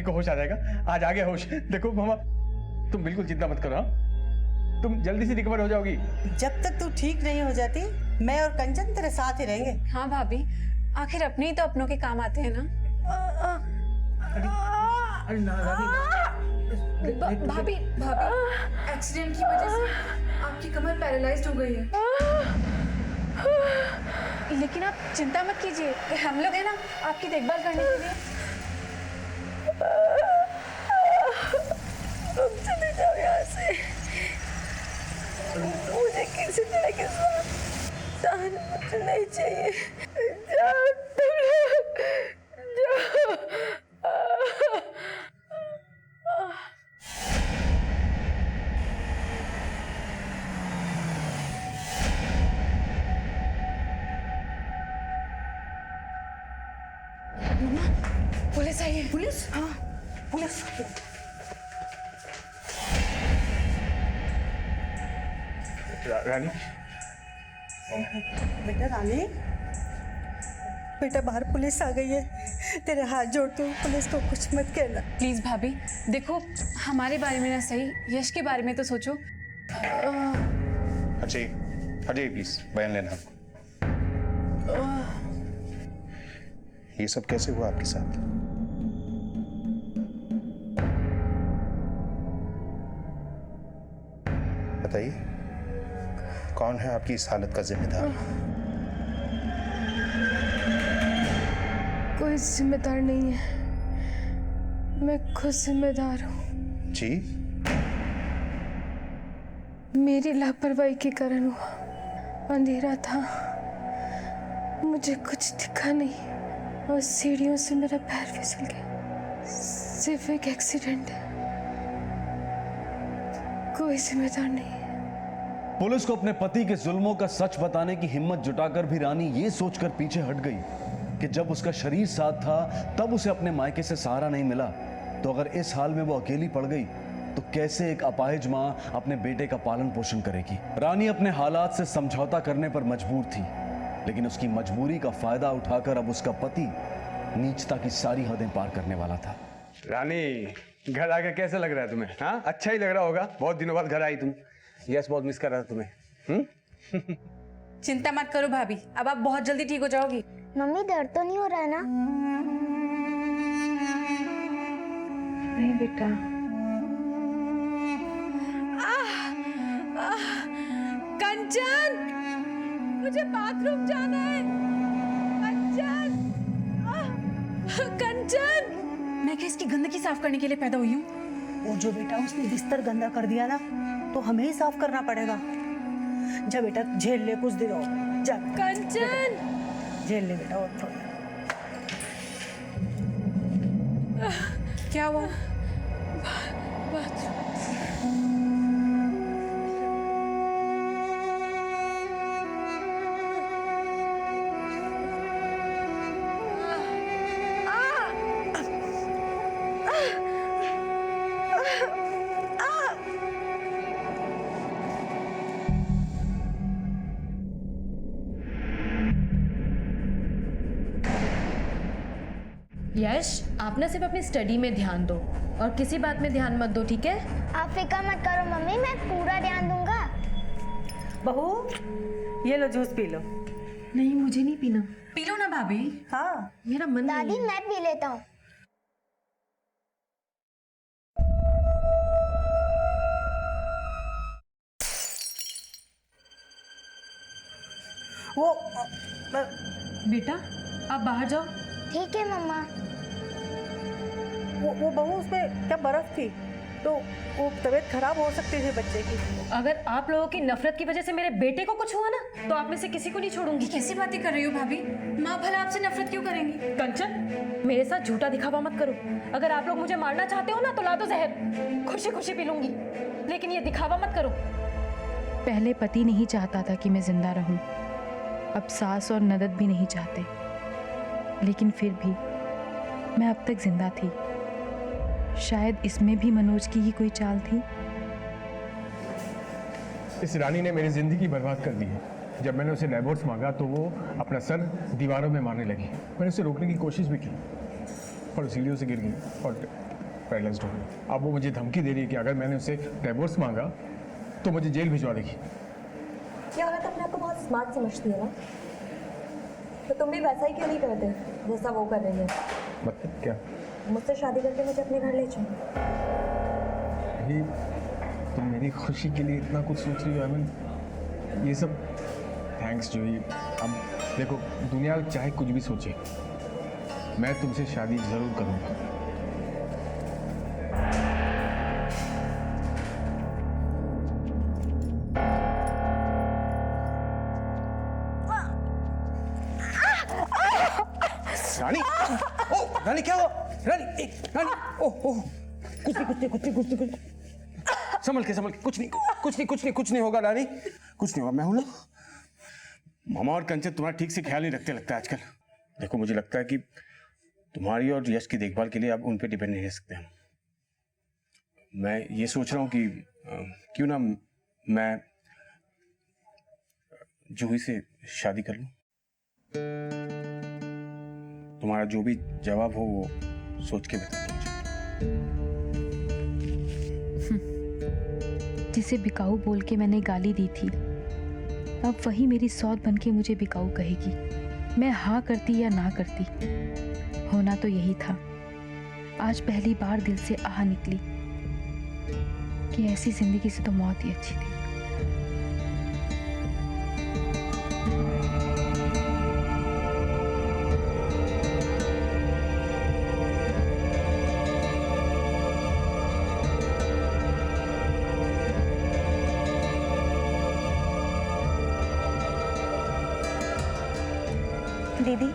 को होश आ जाएगा। आज आ गया होश। देखो मामा, तुम बिल्कुल चिंता मत करो। हाँ, तुम जल्दी से रिकवर हो जाओगी। जब तक तू ठीक नहीं हो जाती मैं और कंचन तेरे साथ ही रहेंगे। हाँ भाभी, आखिर अपने ही तो अपनों के काम आते हैं ना। अरे ना भाभी एक्सीडेंट की वजह से आपकी कमर पैरालाइज्ड हो गई है। लेकिन आप चिंता मत कीजिए, हम लोग हैं ना आपकी देखभाल करने के लिए। तुम चले जाओ यहाँ से, मुझे किसी तरह के साथ नहीं चाहिए। जाओ तुम लोग, जाओ। पुलिस आई है। पुलिस? हाँ पुलिस। रानी, बेटा रानी, बेटा बाहर पुलिस आ गई है। तेरे हाथ जोड़ती हूँ, पुलिस को कुछ मत कहना। प्लीज भाभी, देखो हमारे बारे में ना सही, यश के बारे में तो सोचो। अजय, अजय प्लीज बयान लेना। ये सब कैसे हुआ आपके साथ? बताइए, कौन है आपकी इस हालत का जिम्मेदार? कोई जिम्मेदार नहीं है, मैं खुद जिम्मेदार हूँ। जी? मेरी लापरवाही के कारण हुआ। अंधेरा था, मुझे कुछ दिखा नहीं और सीढ़ियों से मेरा पैर फिसल गया। सिर्फ एक एक्सीडेंट है, कोई जिम्मेदार नहीं है। पुलिस को अपने पति के जुल्मों का सच बताने की हिम्मत जुटाकर भी रानी ये सोचकर पीछे हट गई कि जब उसका शरीर साथ था तब उसे अपने मायके से सहारा नहीं मिला, तो अगर इस हाल में वो अकेली पड़ गई तो कैसे एक अपाहिज मां अपने बेटे का पालन पोषण करेगी। रानी अपने हालात से समझौता करने पर मजबूर थी, लेकिन उसकी मजबूरी का फायदा उठाकर अब उसका पति नीचता की सारी हदें पार करने वाला था। रानी, घर आके कैसा लग रहा है तुम्हें? हाँ, अच्छा ही लग रहा होगा। बहुत दिनों बाद घर आई तुम। यस बहुत मिस कर रहा था तुम्हें। चिंता मत करो भाभी, अब आप बहुत जल्दी ठीक हो जाओगी। मम्मी दर्द तो नहीं हो रहा है ना? नहीं बेटा। कंचन, मुझे बाथरूम जाना है। कंचन, कंचन, मैं क्या इसकी गंदगी साफ करने के लिए पैदा हुई हूँ? वो जो बेटा उसने बिस्तर गंदा कर दिया ना, तो हमें ही साफ करना पड़ेगा। जा बेटा झेल ले कुछ देर और। जा कंचन, झेल ले बेटा और थोड़ा। क्या हुआ? यश, आप ना सिर्फ अपनी स्टडी में ध्यान दो और किसी बात में ध्यान मत दो, ठीक है? आप फिक्र मत करो मम्मी, मैं पूरा ध्यान दूंगा। बहू, ये लो जूस पी लो। नहीं, मुझे नहीं पीना। पी लो ना भाभी। हाँ मेरा मन नहीं दादी है। मैं पी लेता हूँ। वो बेटा आप बाहर जाओ। ठीक है मम्मा। वो बहू उसमें क्या बर्फ थी, तो वो तबीयत खराब हो सकती थी बच्चे की। अगर आप लोगों की नफरत की वजह से मेरे बेटे को कुछ हुआ ना, तो आप में से किसी को नहीं छोड़ूंगी। कैसी बातें कर रही हो भाभी? माँ भला आपसे नफरत क्यों करेंगी? कंचन, मेरे साथ झूठा दिखावा मत करो। अगर आप लोग मुझे मारना चाहते हो ना, तो ला दो जहर, खुशी खुशी पी लूंगी, लेकिन ये दिखावा मत करो। पहले पति नहीं चाहता था कि मैं जिंदा रहूं, अब सास और ननद भी नहीं चाहते, लेकिन फिर भी मैं अब तक जिंदा थी। शायद इसमें भी मनोज की ही कोई चाल थी। इस रानी ने मेरी जिंदगी बर्बाद कर दी है। जब मैंने उसे डाइवोर्स मांगा तो वो अपना सर दीवारों में मारने लगी। मैंने उसे रोकने की कोशिश भी की और सीढ़ियों से गिर गई और पैरालाइज्ड हो गई। अब वो मुझे धमकी दे रही है कि अगर मैंने उसे डिवोर्स मांगा तो मुझे जेल भिजवा देगी। ये औरत अपने आप को बहुत स्मार्ट समझती है ना, तो तुम भी वैसा ही क्यों नहीं करते जैसा वो कर रही है? मतलब क्या? मुझसे शादी करके मुझे अपने घर ले चलो। ये तुम मेरी खुशी के लिए इतना कुछ सोच रही हो। आई मीन ये सब थैंक्स जूही। अब देखो, दुनिया चाहे कुछ भी सोचे, मैं तुमसे शादी जरूर करूंगा। रानी, ओ रानी क्या हुआ? रानी, रानी, ओ कुछ नहीं, संभल के, कुछ नहीं होगा रानी, कुछ नहीं होगा। मैं हूं ना। मामा और कंचन तुम्हारा ठीक से ख्याल नहीं रखते लगता है आजकल। देखो, मुझे लगता है कि तुम्हारी और यश की देखभाल के लिए अब उन पे डिपेंड नहीं रह सकते हम। मैं ये सोच रहा हूँ कि क्यों ना मैं जूही से शादी कर लूं। तुम्हारा जो भी जवाब हो वो सोच के बता दो मुझे। जिसे बिकाऊ बोल के मैंने गाली दी थी, अब वही मेरी सौत बन के मुझे बिकाऊ कहेगी। मैं हाँ करती या ना करती, होना तो यही था। आज पहली बार दिल से आह निकली कि ऐसी जिंदगी से तो मौत ही अच्छी थी। दीदी,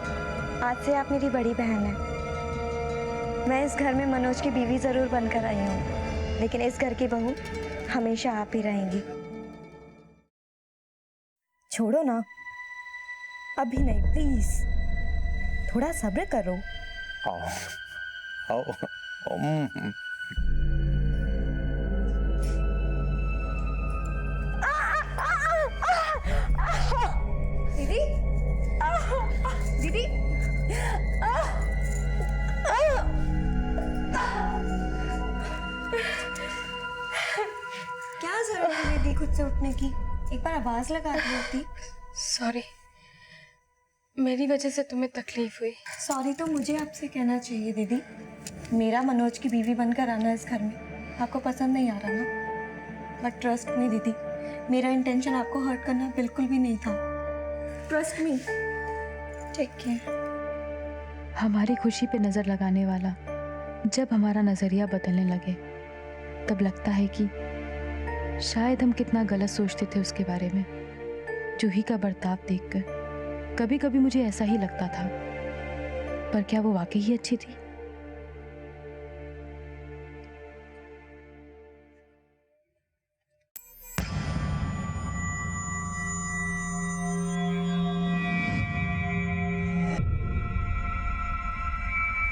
आज से आप मेरी बड़ी बहन हैं। मैं इस घर में मनोज की बीवी जरूर बनकर आई हूँ, लेकिन इस घर की बहू हमेशा आप ही रहेंगी। छोड़ो ना, अभी नहीं, प्लीज थोड़ा सब्र करो। आओ, दीदी, दीदी, क्या जरूरत है दीदी खुद से उठने की? एक बार आवाज लगा दी होती। सॉरी, मेरी वजह से तुम्हें तकलीफ हुई। सॉरी तो मुझे आपसे कहना चाहिए दीदी। मेरा मनोज की बीवी बनकर आना इस घर में आपको पसंद नहीं आ रहा ना? बट ट्रस्ट मी दीदी, मेरा इंटेंशन आपको हर्ट करना बिल्कुल भी नहीं था। Trust me. Take care. हमारी खुशी पे नजर लगाने वाला जब हमारा नजरिया बदलने लगे, तब लगता है कि शायद हम कितना गलत सोचते थे उसके बारे में। जूही का बर्ताव देखकर कभी कभी मुझे ऐसा ही लगता था, पर क्या वो वाकई ही अच्छी थी?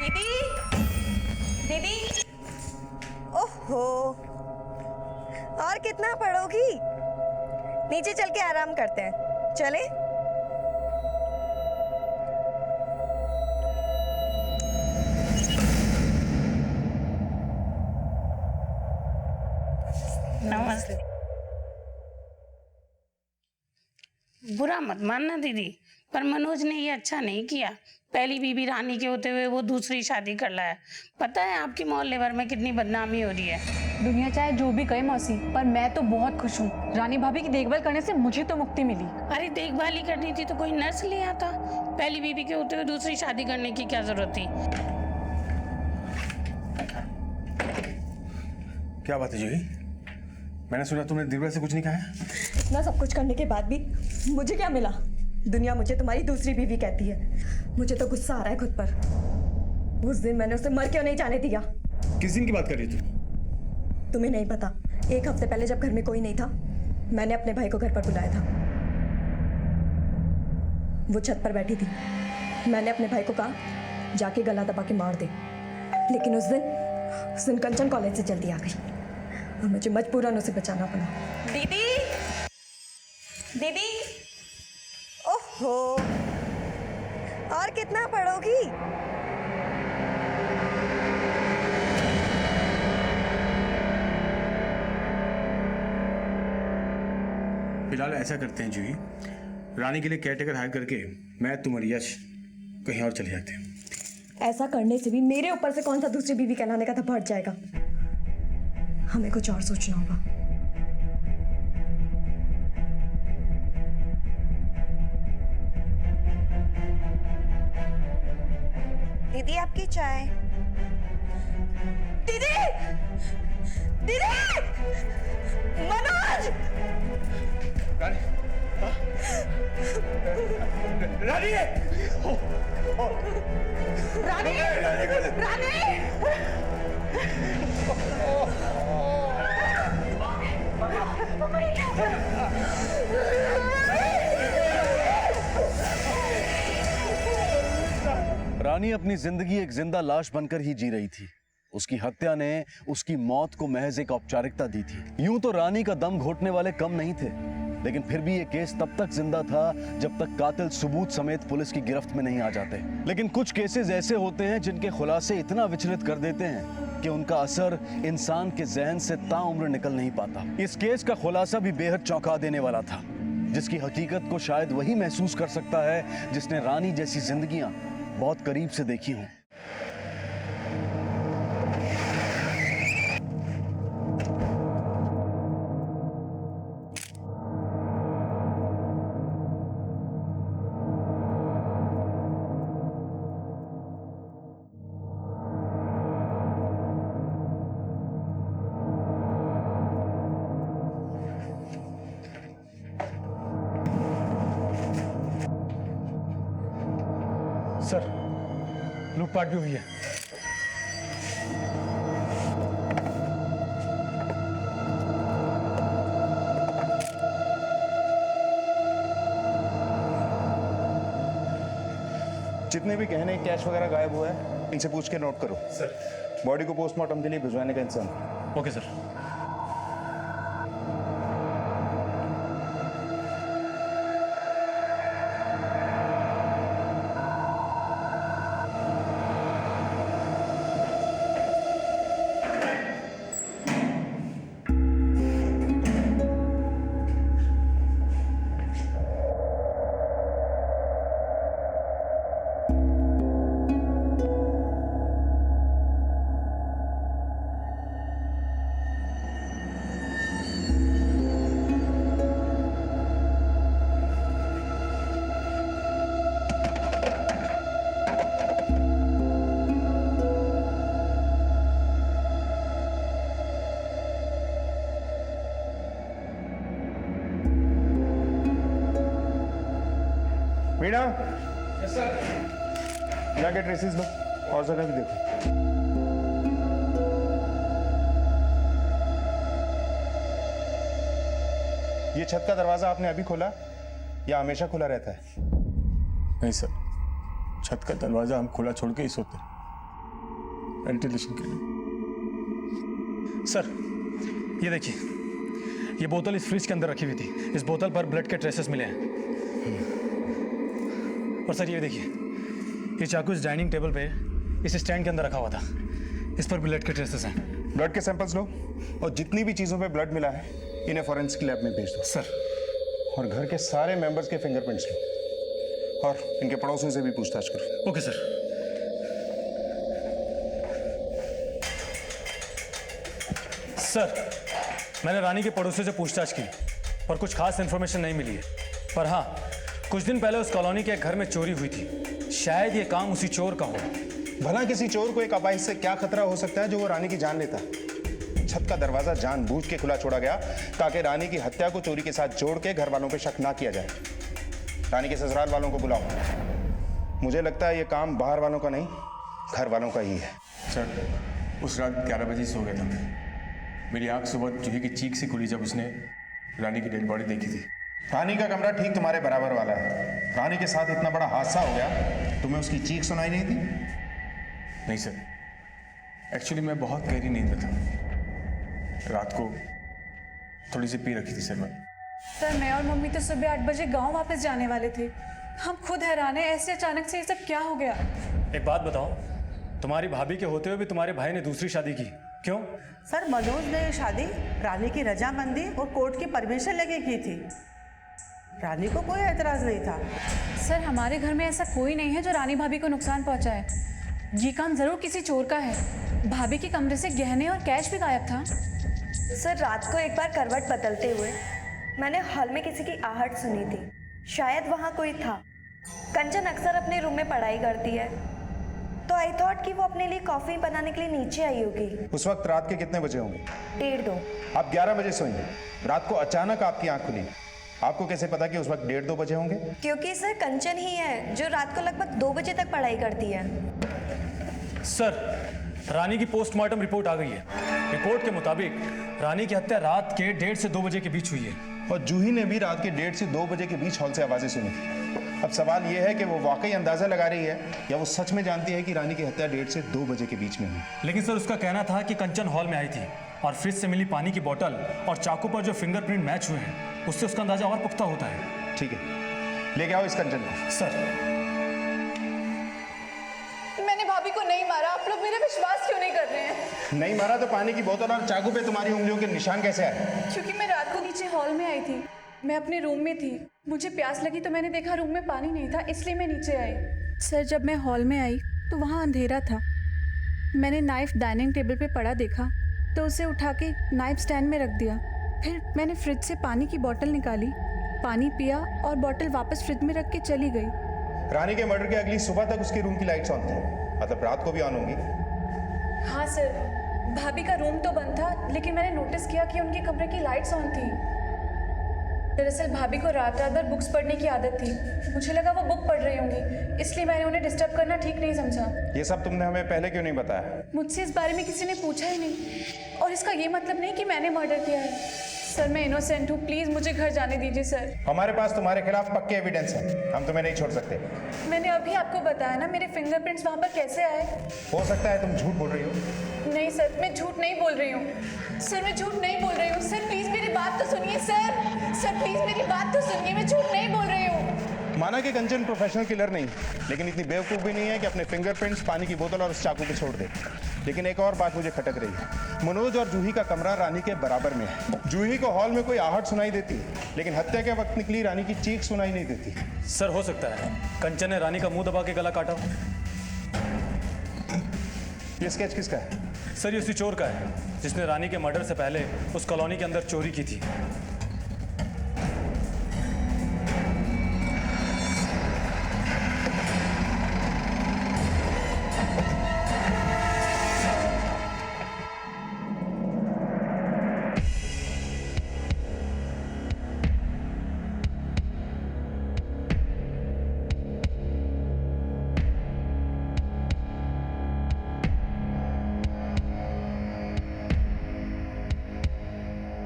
दीदी, दीदी, ओहो, और कितना पढ़ोगी? नीचे चल के आराम करते हैं, चले? नमस्ते। बुरा मत मानना दीदी, पर मनोज ने ये अच्छा नहीं किया। पहली बीबी रानी के होते हुए वो दूसरी शादी कर लाया। पता है आपकी मोहल्ले भर में कितनी बदनामी हो रही है। दुनिया चाहे जो भी कहे मौसी, पर मैं तो बहुत खुश हूँ। रानी भाभी की देखभाल करने से मुझे तो मुक्ति मिली। अरे देखभाल ही करनी थी तो कोई नर्स ले आता। पहली बीबी के होते हुए दूसरी शादी करने की क्या जरूरत थी? क्या बात है जूही? मैंने सुना तुमने दिलबर से कुछ नहीं कहा है। इतना सब कुछ करने के बाद भी मुझे क्या मिला? दुनिया मुझे तुम्हारी दूसरी बीवी कहती है। मुझे तो गुस्सा आ रहा है खुद पर। उस दिन मैंने उसे मर क्यों नहीं जाने दिया? किस दिन की बात कर रही हो तुम? तुम्हें नहीं पता, एक हफ्ते पहले जब घर में कोई नहीं था, मैंने अपने भाई को घर पर बुलाया था। वो छत पर बैठी थी। मैंने अपने भाई को कहा जाके गला दबा के मार दे, लेकिन उस दिन कंचन कॉलेज से जल्दी आ गई और मुझे मजबूरन उसे बचाना पड़ा। दीदी, दीदी, ओहो, और कितना पढ़ोगी? फिलहाल ऐसा करते हैं जूही, रानी के लिए केयरटेकर हायर करके मैं तुम और यश कहीं और चले जाते हैं। ऐसा करने से भी मेरे ऊपर से कौन सा दूसरी बीवी कहलाने का धब्बा हट जाएगा। हमें कुछ और सोचना होगा। दीदी आपकी चाय। दीदी, दीदी, मनोज। रानी, रानी, रानी, रानी। रानी अपनी जिंदगी एक जिंदा लाश बनकर ही जी रही थी। उसकी हत्या ने उसकी मौत को महज एक औपचारिकता दी थी। यूं तो रानी का दम घोटने वाले कम नहीं थे, लेकिन फिर भी ये केस तब तक जिंदा था जब तक कातिल सबूत समेत पुलिस की गिरफ्त में नहीं आ जाते। लेकिन कुछ केसेस ऐसे होते हैं जिनके खुलासे इतना विचलित कर देते हैं कि उनका असर इंसान के जहन से ताउम्र निकल नहीं पाता। इस केस का खुलासा भी बेहद चौंका देने वाला था, जिसकी हकीकत को शायद वही महसूस कर सकता है जिसने रानी जैसी जिंदगियां बहुत करीब से देखी हों। सर, लूटपाट भी हुई है। जितने भी गहने कैश वगैरह गायब हुआ है, इनसे पूछ के नोट करो। सर। बॉडी को पोस्टमार्टम के लिए भिजवाने का इंतजाम। Okay sir. Meena, yes sir. जाके ट्रेसेस लो और जगह भी देखो। ये छत का दरवाजा आपने अभी खोला या हमेशा खुला रहता है? नहीं सर, छत का दरवाजा हम खुला छोड़ के ही सोते, वेंटिलेशन के लिए। सर, ये देखिए, ये बोतल इस फ्रिज के अंदर रखी हुई थी। इस बोतल पर ब्लड के ट्रेसेस मिले हैं। और सर, ये देखिए, ये चाकू इस डाइनिंग टेबल पे इस स्टैंड के अंदर रखा हुआ था। इस पर ब्लड के ट्रेसेस हैं। ब्लड के सैंपल्स लो और जितनी भी चीजों पे ब्लड मिला है इन्हें फॉरेंसिक लैब में भेज दो। सर। और घर के सारे मेंबर्स के फिंगरप्रिंट्स लो और इनके पड़ोसियों से भी पूछताछ करो। Okay sir. सर, मैंने रानी के पड़ोसियों से पूछताछ की और कुछ खास इन्फॉर्मेशन नहीं मिली है, पर हाँ, कुछ दिन पहले उस कॉलोनी के एक घर में चोरी हुई थी। शायद ये काम उसी चोर का हो। भला किसी चोर को एक अपाहिज से क्या खतरा हो सकता है जो वो रानी की जान लेता? छत का दरवाजा जानबूझ के खुला छोड़ा गया ताकि रानी की हत्या को चोरी के साथ जोड़ के घर वालों पे शक ना किया जाए। रानी के ससुराल वालों को बुलाओ। मुझे लगता है ये काम बाहर वालों का नहीं, घर वालों का ही है। सर, उस रात 11 बजे सो गया था मैं। मेरी आंख सुबह जूही की चीख से खुली जब उसने रानी की डेड बॉडी देखी थी। रानी का कमरा ठीक तुम्हारे बराबर वाला है। रानी के साथ इतना बड़ा हादसा हो गया, तुम्हें उसकी चीख सुनाई नहीं थी? नहीं सर, एक्चुअली मैं बहुत गहरी नींद में था। रात को थोड़ी सी पी रखी थी सर मैं। सर, मैं और मम्मी तो सुबह 8 बजे गांव वापस जाने वाले थे। हम खुद हैरान हैं, ऐसे अचानक से ये सब क्या हो गया। एक बात बताओ, तुम्हारी भाभी के होते हुए भी तुम्हारे भाई ने दूसरी शादी की, क्यों? सर, मनोज ने ये शादी रानी की रजामंदी और कोर्ट की परमिशन लेके की थी। रानी को कोई एतराज नहीं था। सर हमारे घर में ऐसा कोई नहीं है जो रानी भाभी को नुकसान पहुंचाए। ये काम जरूर किसी चोर का है। भाभी के कमरे से गहने और कैश भी गायब था। सर रात को एक बार करवट बदलते हुए मैंने हॉल में किसी की आहट सुनी थी, शायद वहाँ कोई था। कंचन अक्सर अपने रूम में पढ़ाई करती है, तो आई थॉट कि वो अपने लिए कॉफ़ी बनाने के लिए नीचे आई होगी। उस वक्त रात के कितने बजे होंगे? 1:30। आप 11 बजे सोएंगे, रात को अचानक आपकी आंख खुली, आपको कैसे पता कि उस वक्त 1:30-2 बजे होंगे? क्योंकि सर कंचन ही है जो रात को लगभग 2 बजे तक पढ़ाई करती है। सर रानी की पोस्टमार्टम रिपोर्ट आ गई है। रिपोर्ट के मुताबिक रानी की हत्या रात के 1:30 से 2 बजे के बीच हुई है। और जूही ने भी रात के 1:30 से 2 बजे के बीच हॉल से आवाजें सुनी थी। अब सवाल यह है कि वो वाकई अंदाजा लगा रही है या वो सच में जानती है कि रानी की हत्या 1:30 से 2 बजे के बीच में हुई। लेकिन सर उसका कहना था कि कंचन हॉल में आई थी और फ्रिज से मिली पानी की बोतल और चाकू पर जो फिंगरप्रिंट मैच हुए हैं उससे उसका अंदाजा और पुख्ता होता है। ठीक है, लेके आओ इस कंचन को। सर मैंने भाभी को नहीं मारा, आप लोग मेरा विश्वास क्यों नहीं कर रहे हैं? नहीं मारा तो पानी की बोतल और चाकू पे तुम्हारी उंगलियों के निशान कैसे आए? क्योंकि मैं रात को नीचे हॉल में आई थी, मैं अपने रूम में थी, मुझे प्यास लगी तो मैंने देखा रूम में पानी नहीं था, इसलिए मैं नीचे आई। सर जब मैं हॉल में आई तो वहाँ अंधेरा था। मैंने नाइफ डाइनिंग टेबल पे पड़ा देखा तो उसे उठा के नाइफ स्टैंड में रख दिया। फिर मैंने फ्रिज से पानी की बोतल निकाली, पानी पिया और बोतल वापस फ्रिज में रख के चली गई। रानी के मर्डर के अगली सुबह तक उसके रूम की लाइट्स ऑन थी, मतलब रात को भी ऑन होंगी। हाँ सर, भाभी का रूम तो बंद था लेकिन मैंने नोटिस किया कि उनके कमरे की लाइट्स ऑन थी। दरअसल भाभी को रात रात भर बुक्स पढ़ने की आदत थी, मुझे लगा वो बुक पढ़ रही होंगी, इसलिए मैंने उन्हें डिस्टर्ब करना ठीक नहीं समझा। ये सब तुमने हमें पहले क्यों नहीं बताया? मुझसे इस बारे में किसी ने पूछा ही नहीं, और इसका ये मतलब नहीं कि मैंने मर्डर किया है। सर मैं इनोसेंट हूँ, प्लीज मुझे घर जाने दीजिए सर। हमारे पास तुम्हारे खिलाफ पक्के एविडेंस हैं, हम तुम्हें नहीं छोड़ सकते। मैंने अभी आपको बताया ना मेरे फिंगरप्रिंट्स वहाँ पर कैसे आए। हो सकता है तुम झूठ बोल रही हो। नहीं सर, मैं झूठ नहीं बोल रही हूँ। सर मैं झूठ नहीं बोल रही हूँ। सर प्लीज मेरी बात तो सुनिए सर। सर प्लीज मेरी बात तो सुनिए, मैं झूठ नहीं बोल रही हूँ। माना कि कंचन प्रोफेशनल किलर नहीं, लेकिन इतनी बेवकूफ़ भी नहीं है कि अपने फिंगरप्रिंट्स पानी की बोतल और उस चाकू पे छोड़ दे। लेकिन एक और बात मुझे खटक रही है, मनोज और जूही का कमरा रानी के बराबर में है। जूही को हॉल में कोई आहट सुनाई देती है, लेकिन हत्या के वक्त निकली रानी की चीख सुनाई नहीं देती। सर हो सकता है कंचन ने रानी का मुंह दबा के गला काटा। ये स्केच किसका है? सर ये उसी चोर का है जिसने रानी के मर्डर से पहले उस कॉलोनी के अंदर चोरी की थी।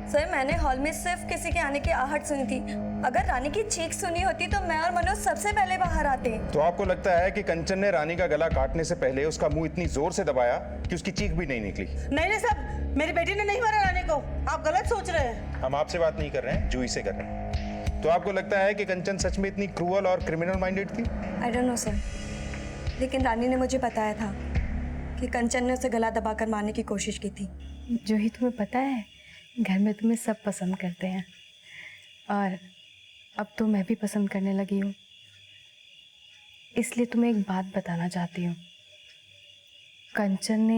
सर मैंने हॉल में सिर्फ किसी के आने की आहट सुनी थी। अगर रानी की चीख सुनी होती तो मैं और मनोज सबसे पहले बाहर आते। तो आपको लगता है कि कंचन ने रानी का गला काटने से पहले उसका मुंह इतनी जोर से दबाया कि उसकी चीख भी नहीं निकली? नहीं नहीं साहब, मेरी बेटी ने नहीं मारा रानी को, आप गलत सोच रहे हैं। हम आपसे बात नहीं कर रहे हैं, जूही से कर रहे हैं। तो आपको लगता है कि कंचन सच में इतनी क्रूअल और क्रिमिनल माइंडेड थी? आई डोंट नो सर, लेकिन रानी ने मुझे बताया था कि कंचन ने उसे गला दबाकर मारने की कोशिश की थी। जूही तुम्हें पता है घर में तुम्हें सब पसंद करते हैं, और अब तो मैं भी पसंद करने लगी हूँ। इसलिए तुम्हें एक बात बताना चाहती हूँ। कंचन ने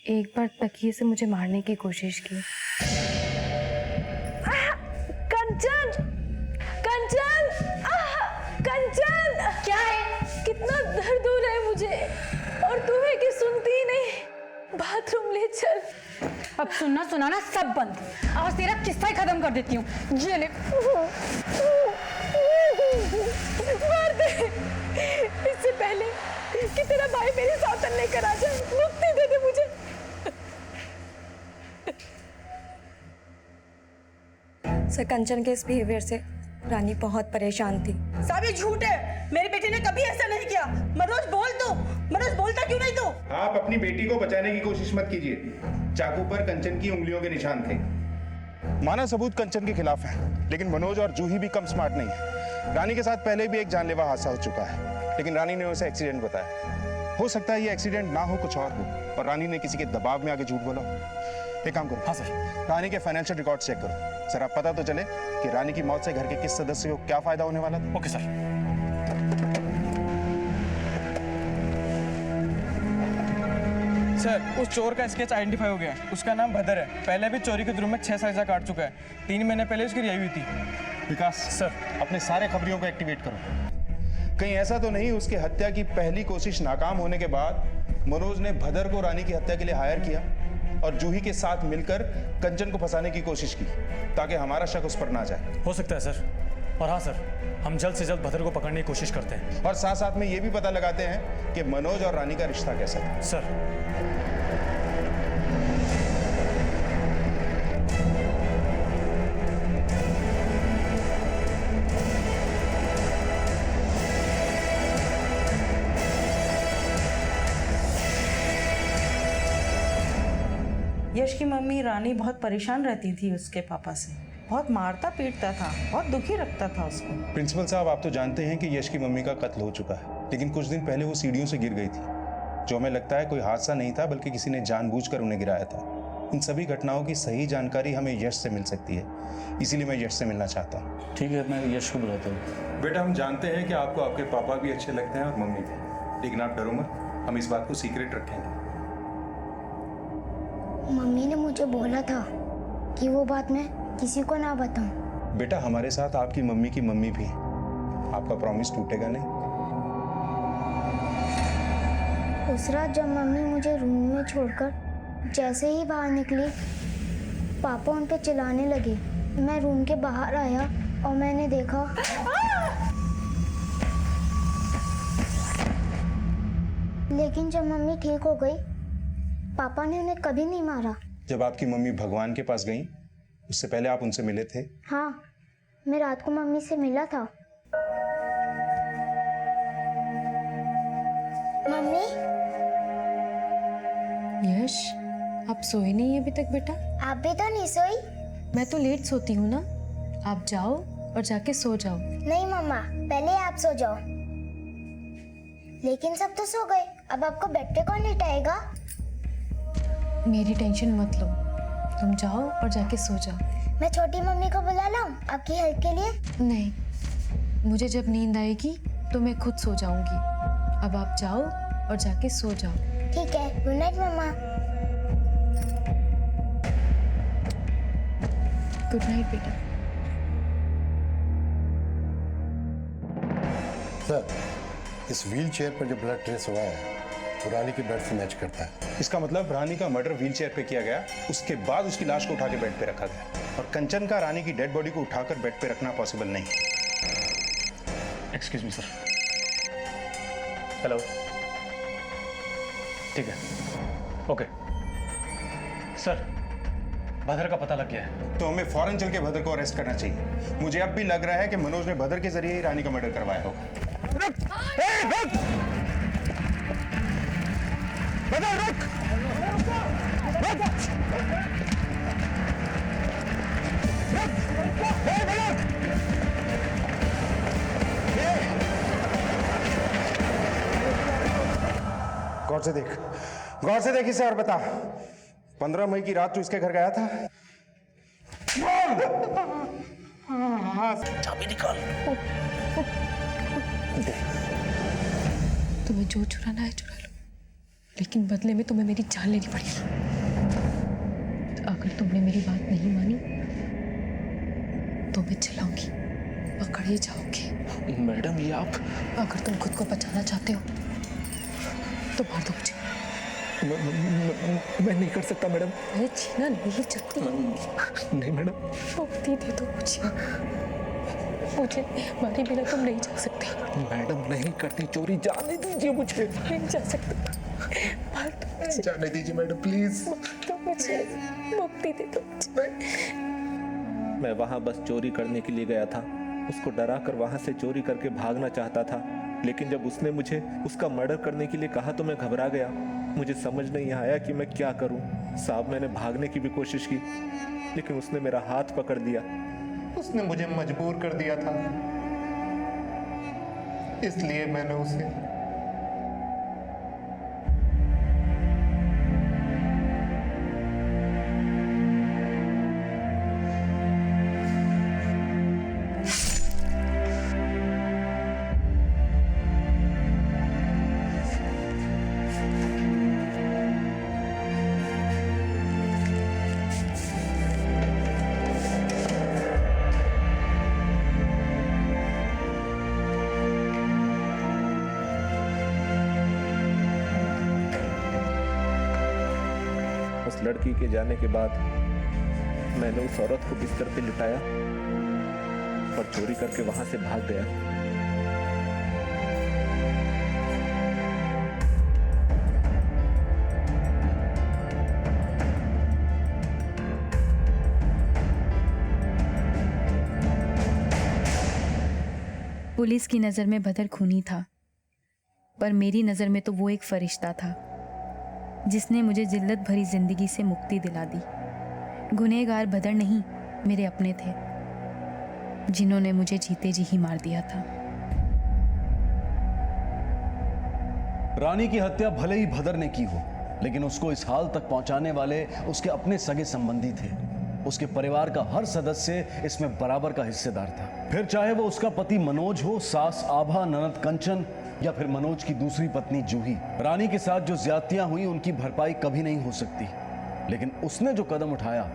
एक बार तकिए से मुझे मारने की कोशिश की। कंचन, कंचन, कंचन, क्या है? कितना दर्द हो रहा है मुझे, और तू है कि सुनती ही नहीं। बाथरूम ले चल। अब सुनना सुनाना सब बंद, आज तेरा किस्सा ही खत्म कर देती हूँ। ये ले, मार दे इससे पहले कि तेरा भाई मेरी सौतन लेकर आ जाए। मुक्ति दे दे मुझे। सर कंचन के इस बिहेवियर से रानी बहुत परेशान थी। साहब ये झूठ है, मेरी बेटी ने कभी ऐसा नहीं किया। मनोज बोल दो, मनोज बोलता क्यों नहीं? तो आप अपनी बेटी को बचाने की कोशिश मत कीजिए। चाकू पर कंचन की उंगलियों के निशान थे। माना सबूत कंचन के खिलाफ है, लेकिन मनोज और जूही भी कम स्मार्ट नहीं है। रानी के साथ पहले भी एक जानलेवा हादसा हो चुका है, लेकिन रानी ने उसे एक्सीडेंट बताया। हो सकता है ये एक्सीडेंट ना हो, कुछ और हो, और रानी ने किसी के दबाव में आके झूठ बोला। एक काम करो। हाँ सर। रानी के फाइनेंशियल रिकॉर्ड चेक करो, जरा पता तो चले कि रानी की मौत से घर के किस सदस्य को क्या फायदा होने वाला था। Okay sir. सर, उस चोर का स्केच आइडेंटिफाई हो गया है। उसका नाम भदर है। पहले भी चोरी के जुर्म में 6 सजा काट चुका है। 3 महीने पहले उसकी रिहाई हुई थी। विकास सर। अपने सारे खबरियों को एक्टिवेट करो। कहीं ऐसा तो नहीं उसकी हत्या की पहली कोशिश नाकाम होने के बाद मनोज ने भदर को रानी की हत्या के लिए हायर किया और जूही के साथ मिलकर कंचन को फंसाने की कोशिश की ताकि हमारा शक उस पर ना जाए। हो सकता है सर। और हाँ सर, हम जल्द से जल्द भदर को पकड़ने की कोशिश करते हैं। और साथ साथ में ये भी पता लगाते हैं कि मनोज और रानी का रिश्ता कैसा है। सर। यश की मम्मी रानी बहुत परेशान रहती थी उसके पापा से, बहुत मारता पीटता था, बहुत दुखी रखता था उसको। प्रिंसिपल साहब, आप तो जानते हैं कि यश की मम्मी का कत्ल हो चुका है, लेकिन कुछ दिन पहले वो सीढ़ियों से गिर गई थी, जो हमें लगता है कोई हादसा नहीं था बल्कि किसी ने जानबूझकर उन्हें गिराया था। इन सभी घटनाओं की सही जानकारी हमें यश से मिल सकती है, इसीलिए मैं यश से मिलना चाहता हूँ। ठीक है, मैं यश को बुलाता हूँ। बेटा, हम जानते हैं कि आपको आपके पापा भी अच्छे लगते हैं और मम्मी भी, लेकिन आप डरो मत, हम इस बात को सीक्रेट रखेंगे। मम्मी ने मुझे बोला था कि वो बात मैं किसी को ना बताऊं। बेटा, हमारे साथ आपकी मम्मी की मम्मी भी है, आपका प्रॉमिस टूटेगा नहीं। उस रात जब मम्मी मुझे रूम में छोड़कर जैसे ही बाहर निकली, पापा उन पे चिल्लाने लगे। मैं रूम के बाहर आया और मैंने देखा लेकिन जब मम्मी ठीक हो गई, पापा ने उन्हें कभी नहीं मारा। जब आपकी मम्मी भगवान के पास गई, उससे पहले आप उनसे मिले थे? हाँ, मैं रात को मम्मी से मिला था। मम्मी। यश, आप सोए नहीं अभी तक बेटा? आप भी तो नहीं सोई? मैं तो लेट सोती हूँ ना। आप जाओ और जाके सो जाओ। नहीं मम्मा, पहले आप सो जाओ। लेकिन सब तो सो गए, अब आपको बेड पे कौन लिटाएगा? मेरी टेंशन मत लो, तुम जाओ और जाके सो जाओ। मैं छोटी मम्मी को बुला लाऊं आपकी हेल्प के लिए? नहीं, मुझे जब नींद आएगी तो मैं खुद सो जाऊंगी। अब आप जाओ और जाके सो जाओ। ठीक है, गुड नाइट मम्मा। गुड नाइट बेटा। सर, इस व्हील चेयर पर जो ब्लड ट्रेस हुआ है वो रानी के ब्लड से मैच करता है। इसका मतलब रानी का मर्डर व्हीलचेयर पे किया गया, उसके बाद उसकी लाश को उठा के बेड पे रखा गया, और कंचन का रानी की डेड बॉडी को उठाकर बेड पे रखना पॉसिबल नहीं। Excuse me sir. हेलो। ठीक है, ओके सर। भदर का पता लग गया है, तो हमें फौरन चल के भदर को अरेस्ट करना चाहिए। मुझे अब भी लग रहा है कि मनोज ने भदर के जरिए ही रानी का मर्डर करवाया होगा। गौर से देख इसे और बता, 15 मई की रात तू इसके घर गया था? चाबी निकाल। तुम्हें जो चुराना है चुरा लो, लेकिन बदले में तुम्हें मेरी जान लेनी पड़ेगी। अगर तुमने मेरी बात नहीं मानी तो मैं चिल्लाऊंगी, पकड़े जाओगे। मैडम, ये आप... अगर तुम खुद को बचाना चाहते हो तो मार दो मुझे। मैं नहीं कर सकता मैडम। मैं जीना नहीं चाहती। नहीं मैडम। मुक्ति दे दो मुझे, मुझे मारे बिना तुम नहीं जा सकते। मैडम, नहीं करनी चोरी, जाने दीजिए मुझे। नहीं जा सकते, मार दो मुझे। जाने दीजिए मैडम, प्लीज। तो मुझे मुक्ति दे दो मुझे। मैं वहाँ बस चोरी करने के लिए गया था, उसको डरा कर वहाँ से चोरी करके भागना चाहता था, लेकिन जब उसने मुझे उसका मर्डर करने के लिए कहा तो मैं घबरा गया। मुझे समझ नहीं आया कि मैं क्या करूं। साहब, मैंने भागने की भी कोशिश की, लेकिन उसने मेरा हाथ पकड़ लिया। उसने मुझे मजबूर कर दिया था, इसलिए मैंने उसे... उस लड़की के जाने के बाद मैंने उस औरत को बिस्तर पे लिटाया और चोरी करके वहां से भाग गया। पुलिस की नज़र में भदर खूनी था, पर मेरी नज़र में तो वो एक फरिश्ता था जिसने मुझे जिल्लत भरी जिंदगी से मुक्ति दिला दी। गुनहगार भदर नहीं, मेरे अपने थे, जिन्होंने मुझे जीते जी ही मार दिया था। रानी की हत्या भले ही भदर ने की हो, लेकिन उसको इस हाल तक पहुंचाने वाले उसके अपने सगे संबंधी थे। उसके परिवार का हर सदस्य इसमें बराबर का हिस्सेदार था। फिर चाहे वो उसका पति मनोज हो, सास आभा, ननद कंचन या फिर मनोज की दूसरी पत्नी जूही। रानी के साथ जो ज्यादतियां हुई उनकी भरपाई कभी नहीं हो सकती, लेकिन उसने जो कदम उठाया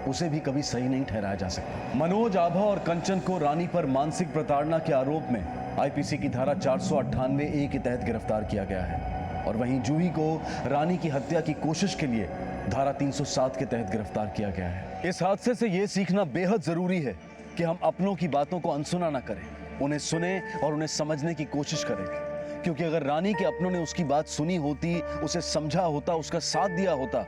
उसे भी कभी सही नहीं ठहराया जा सकता। मनोज, आभा और कंचन को रानी पर मानसिक प्रताड़ना के आरोप में आईपीसी की धारा 498A के तहत गिरफ्तार किया गया है, और वहीं जूही को रानी की हत्या की कोशिश के लिए धारा 307 के तहत गिरफ्तार किया गया है। इस हादसे से यह सीखना बेहद जरूरी है कि हम अपनों की बातों को अनसुना ना करें, उन्हें सुने और उन्हें समझने की कोशिश करें, क्योंकि अगर रानी के अपनों ने उसकी बात सुनी होती, उसे समझा होता, उसका साथ दिया होता,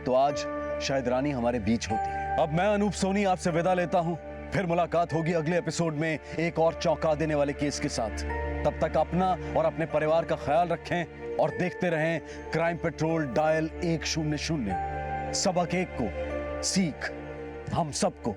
तो आज शायद रानी हमारे बीच होती। अब मैं अनूप सोनी आपसे विदा लेता हूं। फिर मुलाकात होगी अगले एपिसोड में एक और चौंका देने वाले केस के साथ। तब तक अपना और अपने परिवार का ख्याल रखें और देखते रहें क्राइम पेट्रोल डायल 100। सबक एक को, सीख हम सबको।